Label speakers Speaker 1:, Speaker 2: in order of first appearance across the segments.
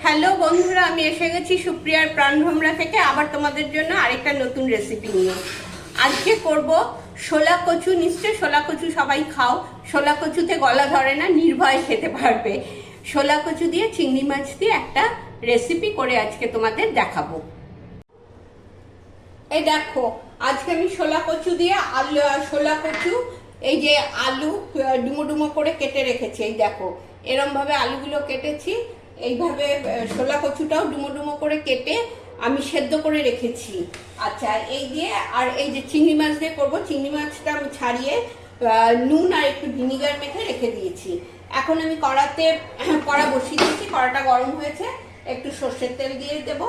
Speaker 1: Hello বন্ধুরা, আমি এসে গেছি সুপ্রিয়ার প্রাণভোমরা থেকে আবার তোমাদের জন্য আরেকটা নতুন রেসিপি নিয়ে। আজকে করব শোলা কচু। নিশ্চয় শোলা কচু সবাই খাও, শোলা কচুতে গলা ধরে না, নির্ভয়ে খেতে পারবে। শোলা কচু দিয়ে চিংড়ি মাছ দিয়ে একটা রেসিপি করে আজকে তোমাদের দেখাবো। এই দেখো, আজকে আমি শোলা কচু দিয়ে শোলা কচু এই যে আলু ডুমো ডুমো করে কেটে রেখেছি। এই দেখো, এরম ভাবে আলুগুলো কেটেছি, এইভাবে শোলা কচুটাও ডুমো ডুমো করে কেটে আমি সেদ্ধ করে রেখেছি। আচ্ছা, এই দিয়ে আর এই যে চিংড়ি মাছ দিয়ে করবো, চিংড়ি মাছটা আমি ছাড়িয়ে নুন আর একটু ভিনিগার মেখে রেখে দিয়েছি। এখন আমি কড়া বসিয়ে দিয়েছি, কড়াটা গরম হয়েছে, একটু সর্ষের তেল দিয়ে দেবো।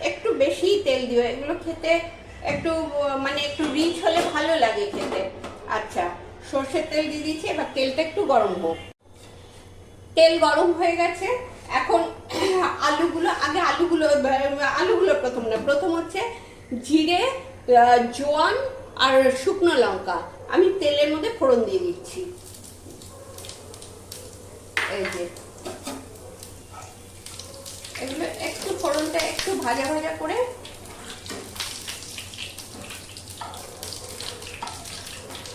Speaker 1: একটু বেশি তেল দিও, এগুলো খেতে একটু একটু রিচ হলে ভালো লাগে খেতে। আচ্ছা, সর্ষের তেল দিয়ে দিয়েছি, এবার তেলটা একটু গরম হোক। তেল গরম হয়ে গেছে, এখন আলুগুলো প্রথম হচ্ছে জিরে, জোয়ান আর শুকনো লঙ্কা আমি তেলের মধ্যে ফোড়ন দিয়ে দিচ্ছি। এই যে এগুলো একটু ফোড়নটা একটু ভাজা ভাজা করে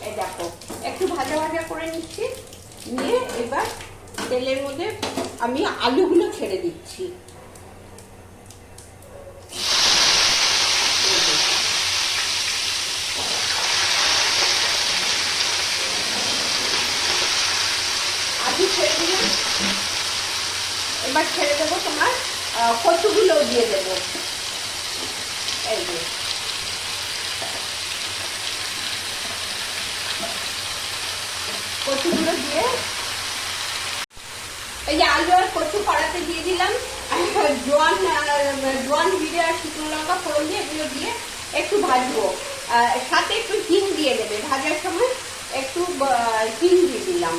Speaker 1: এই দেখো একটু ভাজা ভাজা করে নিচ্ছি। নিয়ে এবার তেলের মধ্যে আমি আলুগুলো ছেড়ে দিচ্ছি। আলু ছেড়ে দিলাম, এবার ছেড়ে দেবো তোমার কচুগুলো দিয়ে দেবো। এই যে কচুগুলো দিয়ে এই যে আলু আর কচু কড়াতে দিয়ে দিলাম, জোয়ান জিরে আর শুকনো লঙ্কা ফোড়ন দিয়ে এগুলো দিয়ে একটু ভাজবো। সাথে একটু হিং দিয়ে দেবে, ভাজার সময় একটু হিং দিয়ে দিলাম।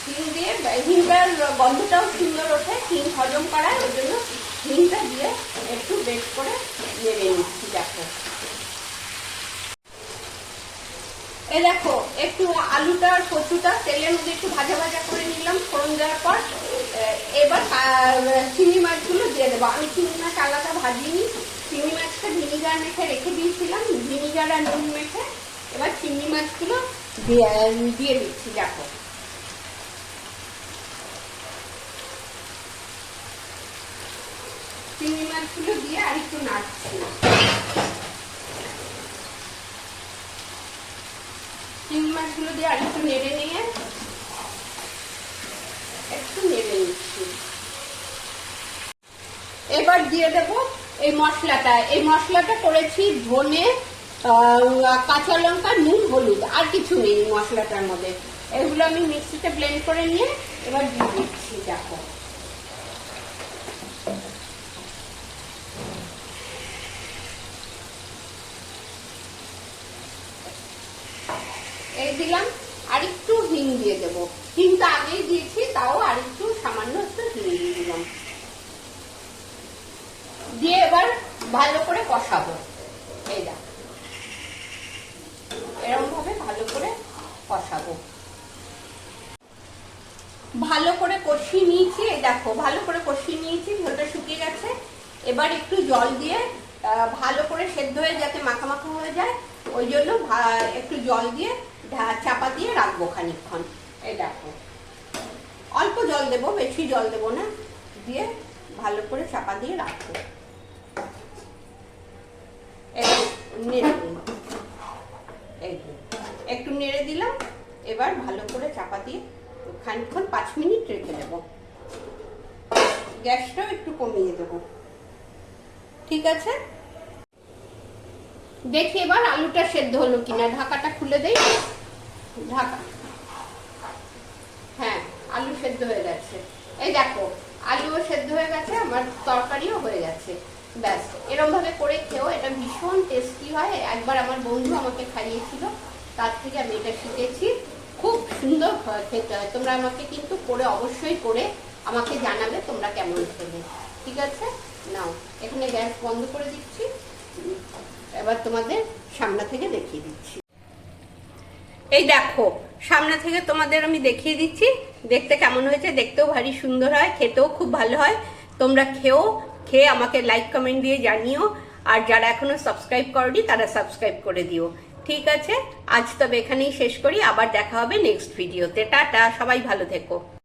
Speaker 1: হিং দিয়ে হিংটার গন্ধটাও সুন্দর ওঠে, হিং হজম করায়, ওই জন্য হিংটা দিয়ে একটু বেশ করে নেড়ে নিচ্ছি। দেখো এই দেখো, একটু আলুটা আর কচুটা তেলের মধ্যে একটু ভাজা ভাজা করে নিলাম ফোড়ন দেওয়ার পর। এবার চিংড়ি মাছগুলো দিয়ে দেবো। আমি চিংড়ি মাছ আলাদা ভাজিনি, চিংড়ি মাছটা ভিনিগার মেখে রেখে দিয়েছিলাম, ভিনিগার আর নুন মেখে। এবার চিংড়ি মাছগুলো দিয়ে দিচ্ছি। দেখো চিংড়ি মাছগুলো দিয়ে আর একটু নাড়ছি। চিংড়ি মাছগুলো দিয়ে আর একটু নেড়ে নিয়ে একটু নেড়ে নিচ্ছি। এবার দিয়ে দেবো এই মশলাটা। এই মশলাটা করেছি ধনে, কাঁচা লঙ্কা, নুন, হলুদ, আর কিছু নেই মশলাটার মধ্যে। এগুলো আমি মিক্সিতে ব্লেন্ড করে নিয়ে এবার দিয়ে দিচ্ছি। দেখো এই দিলাম, আর একটু হিং দিয়ে দেবো। হিংটা আগেই দিয়েছি, তাও আর একটু সামান্য একটু হিং দিয়ে দিলাম। দিয়ে এবার ভালো করে কষাবো। এই দেখো এরকম ভাবে ভালো করে কষাবো। ভালো করে কষিয়ে নিয়েছি। এই দেখো ভালো করে কষিয়ে নিয়েছি, ঝোলটা শুকিয়ে গেছে। এবার একটু জল দিয়ে ভালো করে সেদ্ধ হয়ে যাতে মাখা মাখা হয়ে যায়, ওই জন্য একটু জল দিয়ে চাপা দিয়ে রাখবো খানিকক্ষণ। এই দেখো অল্প জল দেবো, বেশি জল দেবো না, দিয়ে ভালো করে চাপা দিয়ে রাখবো। একটু নেড়ে দিলাম, এবার ভালো করে চাপা দিয়ে খানিকক্ষণ 5 মিনিট রেখে দেবো। গ্যাসটাও একটু কমিয়ে দেবো। ঠিক আছে, দেখি এবার আলুটা সেদ্ধ হলো কিনা। ঢাকাটা খুলে দেই। ঢাকা, হ্যাঁ আলু সেদ্ধ হয়ে গেছে। এই দেখো আলুও সেদ্ধ হয়ে গেছে, আমার তরকারিও হয়ে গেছে। ব্যাস, এরকম ভাবে করে খেও, এটা ভীষণ টেস্টি হয়। একবার আমার বন্ধু আমাকে খাইয়েছিল, তার থেকে আমি এটা শিখেছি। খুব সুন্দর খেতে হয়। তোমরা আমাকে কিন্তু করে অবশ্যই করে আমাকে জানাবে তোমরা কেমন খেলে। ঠিক আছে, নাও এখানে গ্যাস বন্ধ করে দিচ্ছি। এবার তোমাদের সামনে থেকে দেখিয়ে দিচ্ছি। এই দেখো সামনে থেকে তোমাদের আমি দেখিয়ে দিচ্ছি দেখতে কেমন হয়েছে। দেখতেও ভারী সুন্দর হয়, খেতেও খুব ভালো হয়। তোমরা খেয়ে আমাকে লাইক কমেন্ট দিয়ে জানিও। আর যারা এখনো সাবস্ক্রাইব করনি তারা সাবস্ক্রাইব করে দিও। ঠিক আছে, আজ তবে এখানেই শেষ করি, আবার দেখা হবে নেক্সট ভিডিওতে। টাটা, সবাই ভালো থেকো।